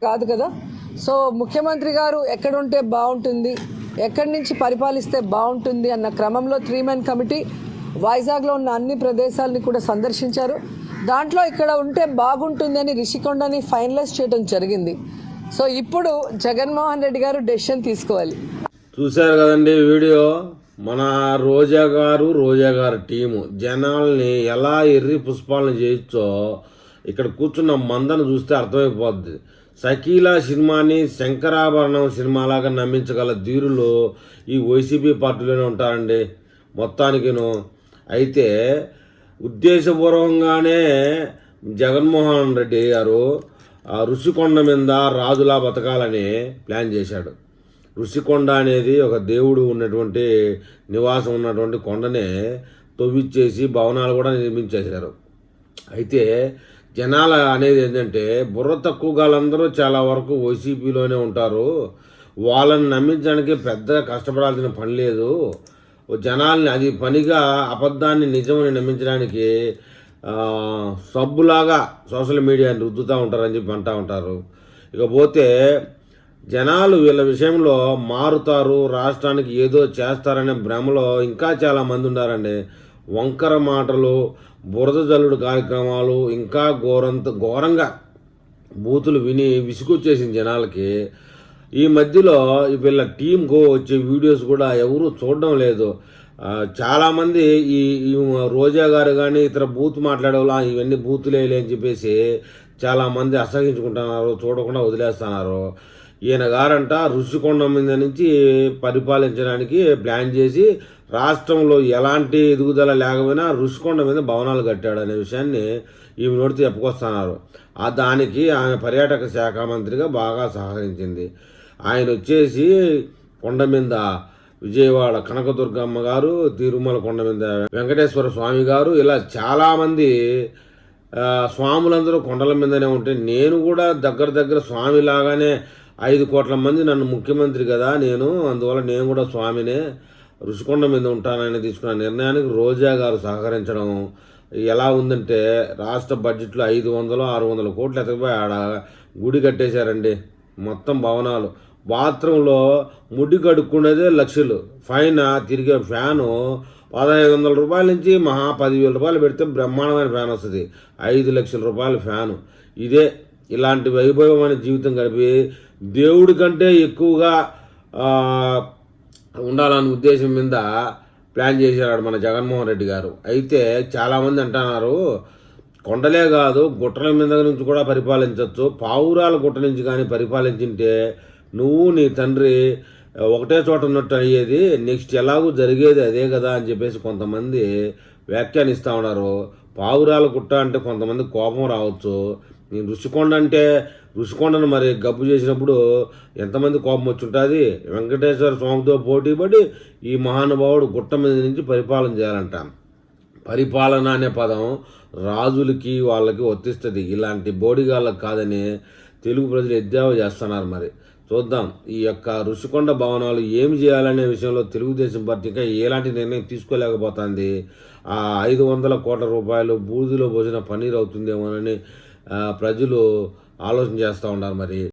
కాదు కదా. సో ముఖ్యమంత్రి గారు ఎక్కడుంటే బాగుంటుంది, ఎక్కడి నుంచి పరిపాలిస్తే బాగుంటుంది అన్న క్రమంలో 3-man కమిటీ వైజాగ్లో ఉన్న అన్ని ప్రదేశాలని కూడా సందర్శించారు. దాంట్లో ఇక్కడ ఉంటే బాగుంటుంది అని రిషికొండని ఫైనలైజ్ చేయడం జరిగింది. సో ఇప్పుడు జగన్మోహన్ రెడ్డి గారు డెసిషన్ తీసుకోవాలి. చూశారు కదండి వీడియో. మన రోజా గారు టీము జనాల్ని ఎలా ఎర్రి పుష్పాలను చేయొచ్చో ఇక్కడ కూర్చున్న మందను చూస్తే అర్థమైపోద్ది. షకీలా సినిమాని శంకరాభరణం సినిమాలాగా నమ్మించగల ధీరులు ఈ వైసీపీ పార్టీలోనే ఉంటారండి మొత్తానికిను. అయితే ఉద్దేశపూర్వకంగానే జగన్మోహన్ రెడ్డి గారు ఋషికొండ మీద రాజులా బతకాలని ప్లాన్ చేశాడు. ఋషికొండ అనేది ఒక దేవుడు ఉన్నటువంటి నివాసం ఉన్నటువంటి కొండనే తవ్విచ్చేసి భవనాలు కూడా నిర్మించేశారు. అయితే జనాల అనేది ఏంటంటే బుర్ర తక్కువ గాళ్ళందరూ చాలా వరకు వైసీపీలోనే ఉంటారు. వాళ్ళని నమ్మించడానికి పెద్దగా కష్టపడాల్సిన పని లేదు. జనాల్ని అది పనిగా అబద్ధాన్ని నిజమని నమ్మించడానికి సబ్బులాగా సోషల్ మీడియాని రుద్దుతూ ఉంటారని చెప్పి అంటూ ఉంటారు. ఇకపోతే జనాలు వీళ్ళ విషయంలో మారుతారు, రాష్ట్రానికి ఏదో చేస్తారనే భ్రమలో ఇంకా చాలామంది ఉన్నారండి. వంకర మాటలు, బురద జల్లుడు కార్యక్రమాలు, ఇంకా ఘోరంగా బూతులు విని విసుగొచ్చేసింది జనాలకి. ఈ మధ్యలో వీళ్ళ టీంకు వచ్చే వీడియోస్ కూడా ఎవరు చూడడం లేదు. చాలామంది ఈ రోజా గారు కానీ ఇతర బూత్ మాట్లాడేవాళ్ళు ఇవన్నీ బూతులేలే అని చెప్పేసి చాలామంది అసహించుకుంటున్నారు, చూడకుండా వదిలేస్తున్నారు. ఈయన గారంట ఋషికొండ మీద నుంచి పరిపాలించడానికి ప్లాన్ చేసి రాష్ట్రంలో ఎలాంటి ఎదుగుదల లేకపోయినా ఋషికొండ మీద భవనాలు కట్టాడు అనే విషయాన్ని ఈమె నోటితో చెప్పుకొస్తున్నారు. దానికి ఆమె పర్యాటక శాఖ మంత్రిగా బాగా సహకరించింది. ఆయన వచ్చేసి కొండ మీద విజయవాడ కనకదుర్గమ్మ గారు, తిరుమల కొండ మీద వెంకటేశ్వర స్వామి గారు, ఇలా చాలామంది స్వాములందరూ కొండల మీదనే ఉంటే నేను కూడా దగ్గర స్వామిలాగానే 5 కోట్ల మంది నన్ను ముఖ్యమంత్రి కదా అందువల్ల నేను కూడా స్వామినే ఋషికొండ మీద ఉంటానని తీసుకున్న నిర్ణయానికి రోజా గారు సహకరించడం ఎలా ఉందంటే రాష్ట్ర బడ్జెట్లో 500-600 కోట్లు ఎతకపోయి ఆడ గుడి కట్టేశారండి. మొత్తం భవనాలు, బాత్రూంలో ముడి కడుక్కునేదే లక్షలు, పైన తిరిగే ఫ్యాను 1500 రూపాయల నుంచి 10,000 రూపాయలు పెడితే బ్రహ్మాండమైన ఫ్యాన్ వస్తుంది. 5 లక్షల రూపాయల ఫ్యాను. ఇదే ఇలాంటి వైభవమైన జీవితం గడిపి దేవుడి కంటే ఎక్కువగా ఉండాలనే ఉద్దేశం మీద ప్లాన్ చేశాడు మన జగన్మోహన్ రెడ్డి గారు. అయితే చాలామంది అంటున్నారు కొండలే కాదు గుట్టల మీద నుంచి కూడా పరిపాలించవచ్చు, పావురాల గుట్ట నుంచి కానీ పరిపాలించింటే నువ్వు నీ తండ్రి ఒకటే చోట ఉన్నట్టు అయ్యేది, నెక్స్ట్ ఎలాగూ జరిగేది అదే కదా అని చెప్పేసి కొంతమంది వ్యాఖ్యానిస్తూ ఉన్నారు. పావురాల గుట్ట అంటే కొంతమంది కోపం రావచ్చు. నేను ఋషికొండను మరి గబ్బు చేసినప్పుడు ఎంతమంది కోపం వచ్చి ఉంటుంది. వెంకటేశ్వర స్వామితో పోటీపడి ఈ మహానుభావుడు గుట్ట మీద నుంచి పరిపాలన చేయాలంట. పరిపాలన అనే పదం రాజులకి వాళ్ళకి వర్తిస్తుంది, ఇలాంటి బోడిగాళ్ళకి కాదని తెలుగు ప్రజలు ఎద్దేవా చేస్తున్నారు. మరి చూద్దాం ఈ యొక్క ఋషికొండ భవనాలు ఏమి చేయాలనే విషయంలో తెలుగుదేశం పార్టీ ఇంకా ఎలాంటి నిర్ణయం తీసుకోలేకపోతుంది. ఆ 500 కోట్ల రూపాయలు బూదిలో పోసిన పన్నీరు అవుతుందేమోనని ప్రజలు ఆలోచన చేస్తూ ఉన్నారు. మరి